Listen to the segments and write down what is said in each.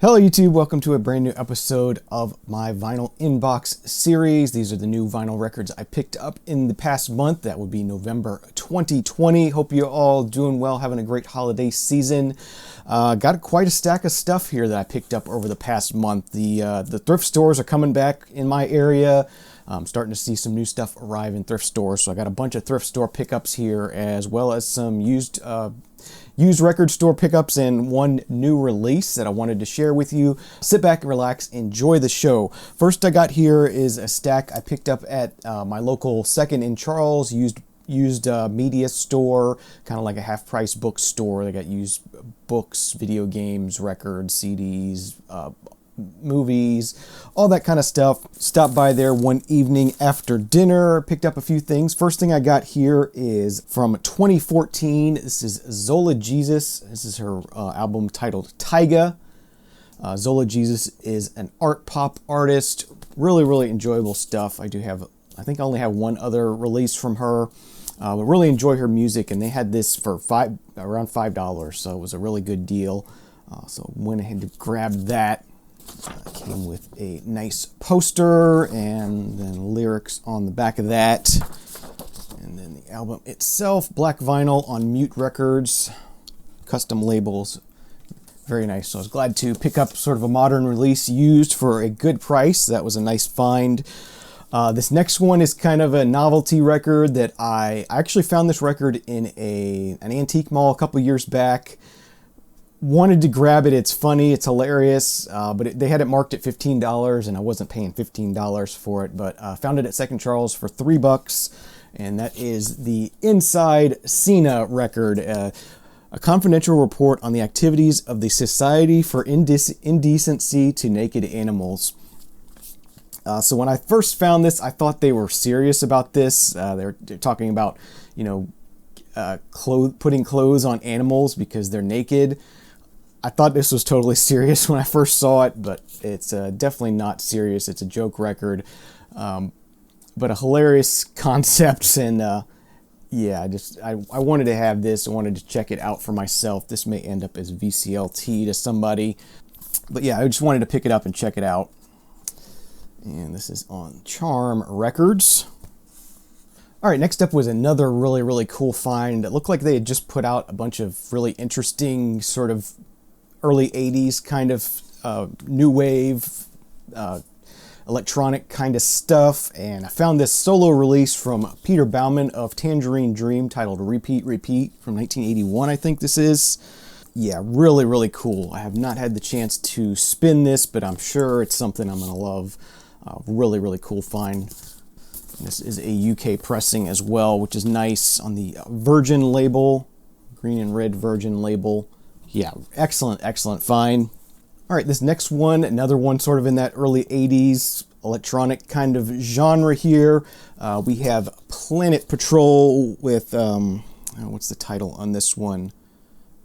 Hello YouTube, welcome to a brand new episode of my vinyl inbox series. These are the new vinyl records I picked up in the past month. That would be November 2020. Hope you're all doing well, having a great holiday season. Got quite a stack of stuff here that I picked up over the past month. The thrift stores are coming back in my area. I'm starting to see some new stuff arrive in thrift stores, so I got a bunch of thrift store pickups here, as well as some used record store pickups and one new release that I wanted to share with you. Sit back and relax, enjoy the show. First I got here is a stack I picked up at my local Second in Charles used media store, kind of like a half-price bookstore. They got used books, video games, records, CDs, movies, all that kind of stuff. Stopped by there one evening after dinner, picked up a few things. First thing I got here is from 2014. This is Zola Jesus. This is her album titled Taiga. Zola Jesus is an art pop artist. Really enjoyable stuff. I think I only have one other release from her, but really enjoy her music, and they had this for around $5, so it was a really good deal. So went ahead and grabbed that. Came with a nice poster and then lyrics on the back of that. And then the album itself, black vinyl on Mute Records, custom labels. Very nice. So I was glad to pick up sort of a modern release used for a good price. That was a nice find. This next one is kind of a novelty record that I actually found this record in an antique mall a couple years back. Wanted to grab it. It's funny, it's hilarious, but they had it marked at $15 and I wasn't paying $15 for it, but found it at Second Charles for $3, and that is the Inside Cena record, a confidential report on the activities of the Society for Indecency to Naked Animals. So when I first found this, I thought they were serious about this. They're talking about, putting clothes on animals because they're naked. I thought this was totally serious when I first saw it, but it's definitely not serious. It's a joke record, but a hilarious concept. And yeah, I wanted to have this. I wanted to check it out for myself. This may end up as VCLT to somebody, but yeah, I just wanted to pick it up and check it out. And this is on Charm Records. All right, next up was another really cool find. It looked like they had just put out a bunch of really interesting sort of early 80s kind of new wave, electronic kind of stuff. And I found this solo release from Peter Baumann of Tangerine Dream titled Repeat from 1981, I think this is. Yeah, really cool. I have not had the chance to spin this, but I'm sure it's something I'm gonna love. Really cool find. This is a UK pressing as well, which is nice, on the Virgin label, green and red Virgin label. Yeah, excellent find. All right, this next one, another one sort of in that early 80s electronic kind of genre here. We have Planet Patrol with, what's the title on this one?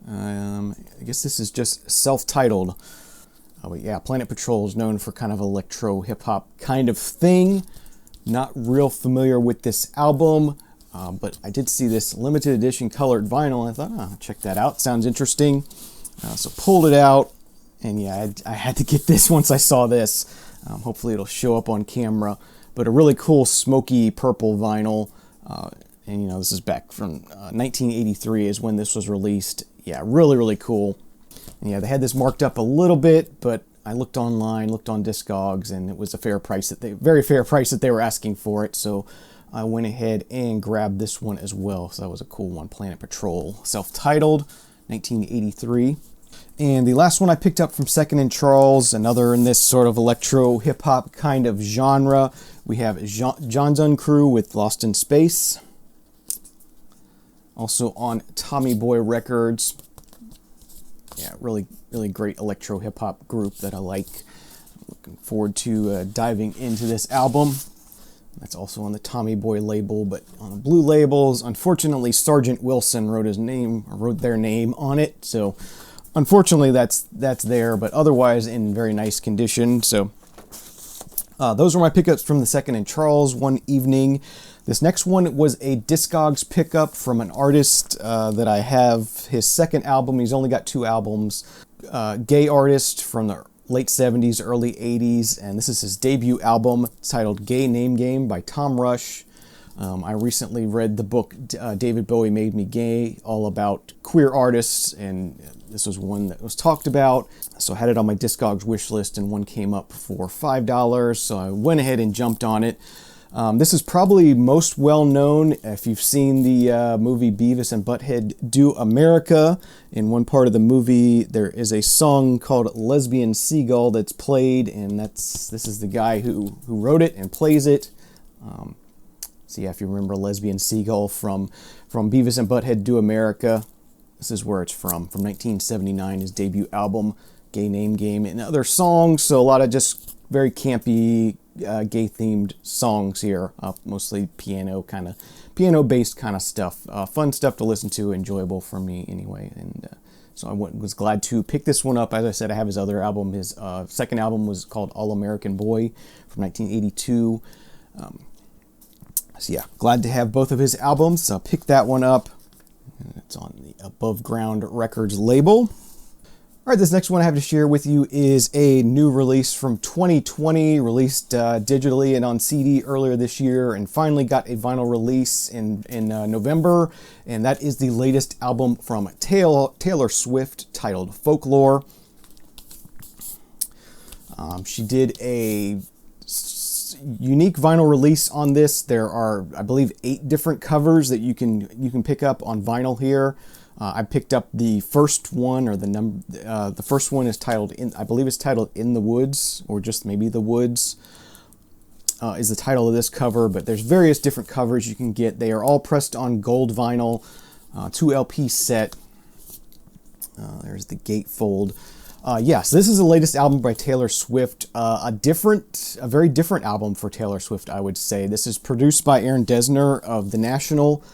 I guess this is just self-titled. But yeah, Planet Patrol is known for kind of electro hip-hop kind of thing. Not real familiar with this album. But I did see this limited edition colored vinyl, and I thought, check that out. Sounds interesting. So pulled it out, and yeah, I had to get this once I saw this. Hopefully it'll show up on camera. But a really cool smoky purple vinyl. And this is back from 1983 is when this was released. Yeah, really cool. And yeah, they had this marked up a little bit, but I looked online, looked on Discogs, and it was a very fair price that they were asking for it. So I went ahead and grabbed this one as well. So that was a cool one. Planet Patrol, self-titled, 1983. And the last one I picked up from Second in Charles, another in this sort of electro hip-hop kind of genre. We have John's Crew with Lost in Space. Also on Tommy Boy Records. Yeah, really great electro hip-hop group that I like. Looking forward to diving into this album. That's also on the Tommy Boy label, but on the blue labels, unfortunately, Sergeant Wilson wrote their name on it. So, unfortunately, that's there, but otherwise in very nice condition. So, those were my pickups from the Second in Charles one evening. This next one was a Discogs pickup from an artist that I have his second album. He's only got 2 albums. gay artist from the late 70s, early 80s, and this is his debut album titled Gay Name Game by Tom Rush. I recently read the book David Bowie Made Me Gay, all about queer artists, and this was one that was talked about. So I had it on my Discogs wish list, and one came up for $5, so I went ahead and jumped on it. This is probably most well known if you've seen the movie Beavis and Butthead Do America. In one part of the movie, there is a song called Lesbian Seagull that's played, and this is the guy who wrote it and plays it. So yeah, if you remember Lesbian Seagull from Beavis and Butthead Do America, this is where it's from 1979, his debut album, Gay Name Game, and other songs. So a lot of just very campy, gay-themed songs here, mostly piano-based kind of stuff. Fun stuff to listen to, enjoyable for me anyway. And so I was glad to pick this one up. As I said, I have his other album. His second album was called All American Boy from 1982. So yeah, glad to have both of his albums. So pick that one up. It's on the Above Ground Records label. All right, this next one I have to share with you is a new release from 2020, released digitally and on CD earlier this year, and finally got a vinyl release in November, and that is the latest album from Taylor Swift titled Folklore. She did a unique vinyl release on this. There are, I believe, 8 different covers that you can pick up on vinyl here. I picked up the first one, or the first one is titled, I believe it's titled In the Woods, or just maybe The Woods, is the title of this cover, but there's various different covers you can get. They are all pressed on gold vinyl, 2 LP set. There's the gatefold. Yes, this is the latest album by Taylor Swift, a very different album for Taylor Swift, I would say. This is produced by Aaron Dessner of The National.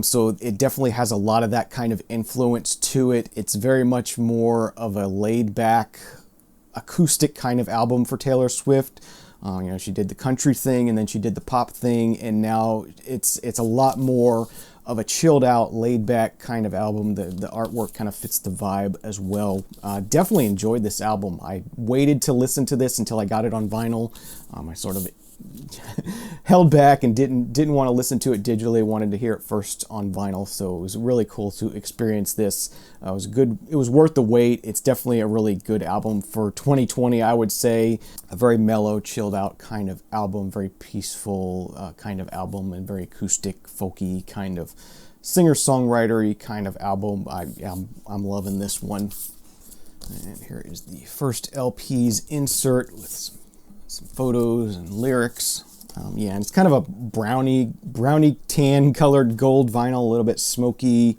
So it definitely has a lot of that kind of influence to it. It's very much more of a laid-back, acoustic kind of album for Taylor Swift. She did the country thing, and then she did the pop thing, and now it's a lot more of a chilled-out, laid-back kind of album. The artwork kind of fits the vibe as well. Definitely enjoyed this album. I waited to listen to this until I got it on vinyl. I sort of held back and didn't want to listen to it digitally. I wanted to hear it first on vinyl, so it was really cool to experience this. It was good. It was worth the wait. It's definitely a really good album for 2020, I would say. A very mellow, chilled out kind of album, very peaceful kind of album, and very acoustic, folky kind of singer-songwriter-y kind of album. I'm loving this one. And here is the first LP's insert with some photos and lyrics. And it's kind of a brownie tan colored gold vinyl, a little bit smoky.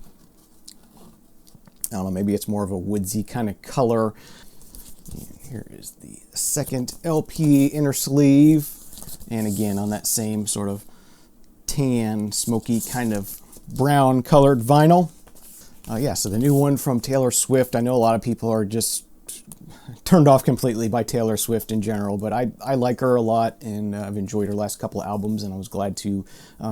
I don't know, maybe it's more of a woodsy kind of color. And here is the second LP inner sleeve, and again on that same sort of tan, smoky kind of brown colored vinyl. So the new one from Taylor Swift. I know a lot of people are just turned off completely by Taylor Swift in general, but I like her a lot, and I've enjoyed her last couple of albums, and I was glad to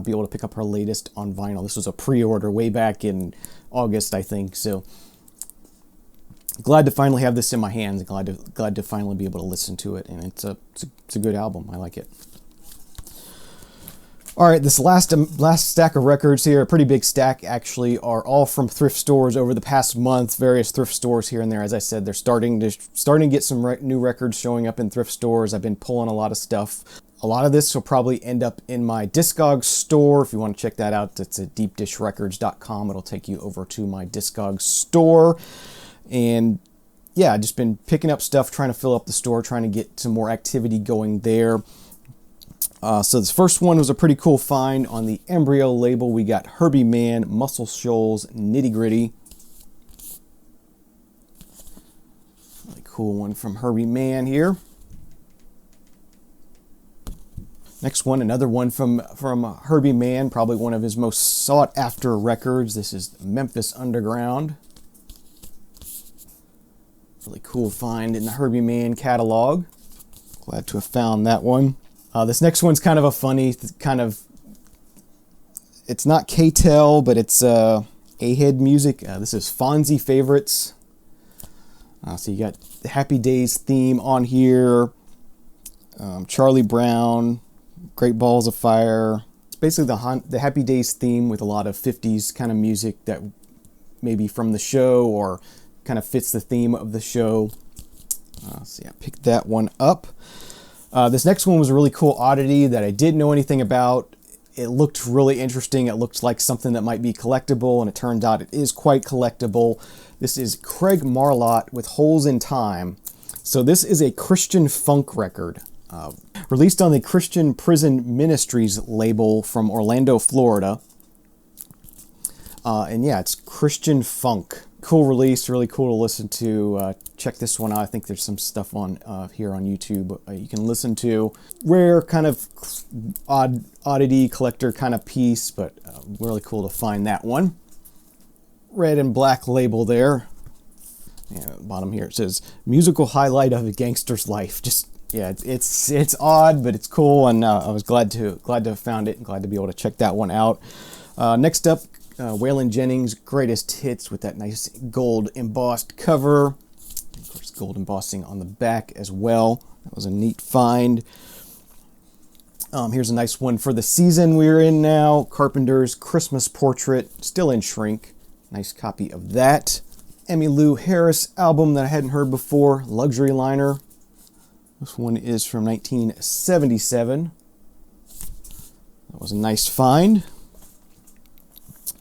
be able to pick up her latest on vinyl. This was a pre-order way back in August, I think, so glad to finally have this in my hands, glad to finally be able to listen to it, and it's a good album. I like it. All right, this last stack of records here, a pretty big stack actually, are all from thrift stores over the past month. Various thrift stores here and there. As I said, they're starting to get some new records showing up in thrift stores. I've been pulling a lot of stuff. A lot of this will probably end up in my Discogs store. If you want to check that out, it's at deepdishrecords.com. It'll take you over to my Discogs store. And yeah, I've just been picking up stuff, trying to fill up the store, trying to get some more activity going there. So this first one was a pretty cool find on the Embryo label. We got Herbie Mann, Muscle Shoals, Nitty Gritty. Really cool one from Herbie Mann here. Next one, another one from Herbie Mann, probably one of his most sought after records. This is Memphis Underground. Really cool find in the Herbie Mann catalog. Glad to have found that one. This next one's kind of a funny it's not K-Tel, but it's A-Head music. This is Fonzie Favorites. So you got the Happy Days theme on here, Charlie Brown, Great Balls of Fire. It's basically the Happy Days theme with a lot of 50s kind of music that maybe from the show or kind of fits the theme of the show. So yeah, picked that one up. This next one was a really cool oddity that I didn't know anything about. It looked really interesting. It looked like something that might be collectible, and it turned out it is quite collectible. This is Craig Marlott with Holes in Time. So this is a Christian funk record, released on the Christian Prison Ministries label from Orlando, Florida. And yeah, it's Christian funk. Cool release, really cool to listen to. Check this one out. I think there's some stuff on here on YouTube you can listen to. Rare kind of oddity collector kind of piece, but really cool to find that one. Red and black label there. Yeah, bottom here it says musical highlight of a gangster's life. Just yeah, it's odd, but it's cool, and I was glad to have found it and glad to be able to check that one out. Next up, Waylon Jennings' Greatest Hits with that nice gold embossed cover. Of course, gold embossing on the back as well. That was a neat find. Here's a nice one for the season we're in now. Carpenter's Christmas Portrait, still in shrink. Nice copy of that. Emmylou Harris album that I hadn't heard before, Luxury Liner. This one is from 1977. That was a nice find.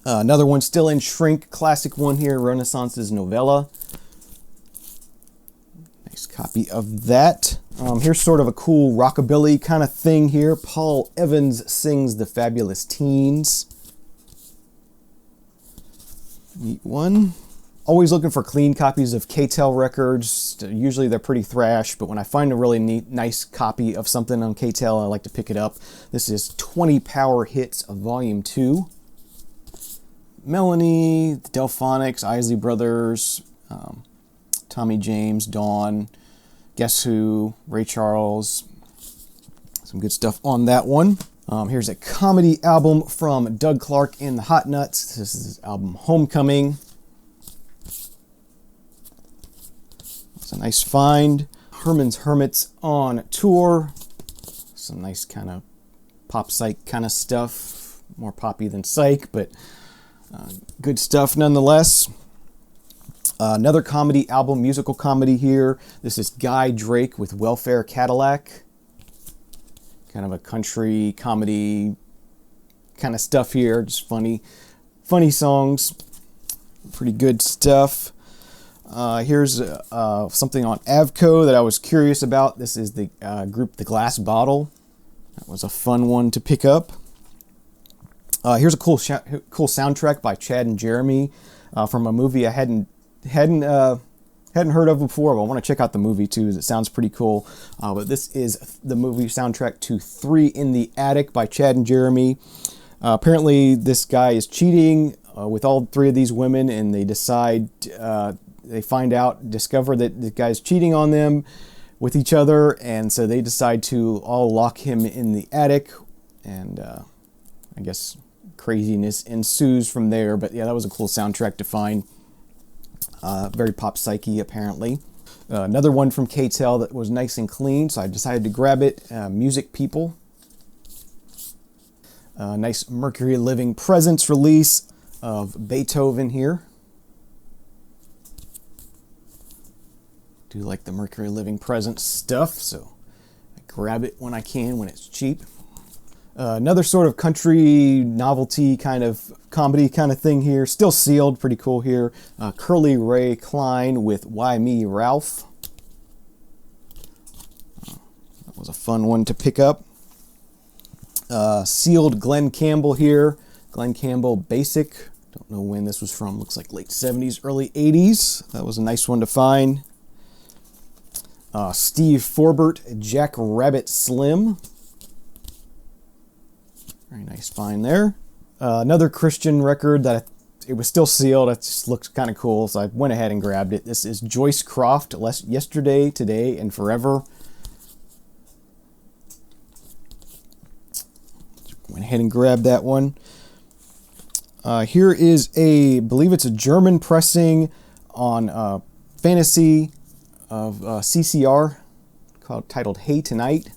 Another one still in shrink, classic one here, Renaissance's Novella. Nice copy of that. Here's sort of a cool rockabilly kind of thing here. Paul Evans Sings the Fabulous Teens. Neat one. Always looking for clean copies of K-Tel records. Usually they're pretty thrash, but when I find a really neat, nice copy of something on K-Tel, I like to pick it up. This is 20 Power Hits of Volume 2. Melanie, the Delphonics, Isley Brothers, Tommy James, Dawn, Guess Who, Ray Charles. Some good stuff on that one. Here's a comedy album from Doug Clark and the Hot Nuts. This is his album Homecoming. It's a nice find. Herman's Hermits on Tour. Some nice kind of pop psych kind of stuff. More poppy than psych, but good stuff nonetheless. Another comedy album, musical comedy here. This is Guy Drake with Welfare Cadillac. Kind of a country comedy kind of stuff here. Just funny songs. Pretty good stuff. Here's something on Avco that I was curious about. This is the group The Glass Bottle. That was a fun one to pick up. Here's a cool soundtrack by Chad and Jeremy from a movie I hadn't heard of before, but I want to check out the movie too. It sounds pretty cool. But this is the movie soundtrack to 3 in the Attic by Chad and Jeremy. Apparently, this guy is cheating with all 3 of these women, and they discover that the guy's cheating on them with each other, and so they decide to all lock him in the attic, and I guess craziness ensues from there. But yeah, that was a cool soundtrack to find. Very pop psyche apparently. Another one from K-Tel that was nice and clean, so I decided to grab it. Music People. Nice Mercury Living Presence release of Beethoven here. Do like the Mercury Living Presence stuff, so I grab it when I can, when it's cheap. Another sort of country novelty kind of comedy kind of thing here. Still sealed, pretty cool here. Curly Ray Klein with Why Me Ralph. That was a fun one to pick up. Sealed Glenn Campbell here. Glenn Campbell Basic. Don't know when this was from. Looks like late 70s, early 80s. That was a nice one to find. Steve Forbert, Jack Rabbit Slim. Very nice find there. Another Christian record that it was still sealed. It just looked kind of cool, so I went ahead and grabbed it. This is Joyce Croft, Yesterday, Today, and Forever. Went ahead and grabbed that one. Here is I believe it's a German pressing on fantasy of CCR titled Hey Tonight.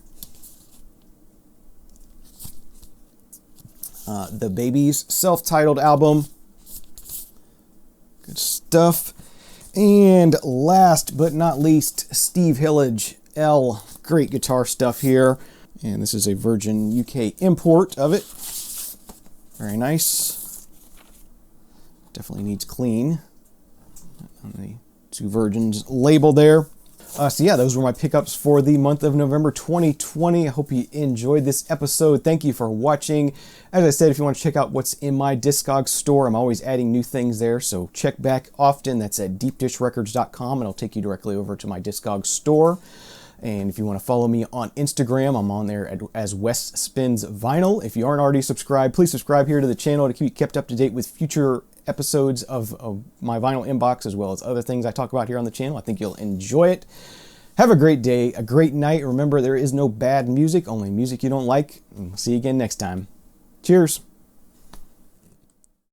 The Baby's self-titled album. Good stuff. And last but not least, Steve Hillage, L. Great guitar stuff here. And this is a Virgin UK import of it. Very nice. Definitely needs clean. On the Two Virgins label there. So yeah, those were my pickups for the month of November 2020. I hope you enjoyed this episode. Thank you for watching. As I said, if you want to check out what's in my Discogs store, I'm always adding new things there, so check back often. That's at deepdishrecords.com, and I'll take you directly over to my Discogs store. And if you want to follow me on Instagram, I'm on there as Wes Spins Vinyl. If you aren't already subscribed, please subscribe here to the channel to keep kept up to date with future episodes of my vinyl inbox, as well as other things I talk about here on the channel. I think you'll enjoy it. Have a great day, a great night. Remember, there is no bad music, only music you don't like. And we'll see you again next time. Cheers.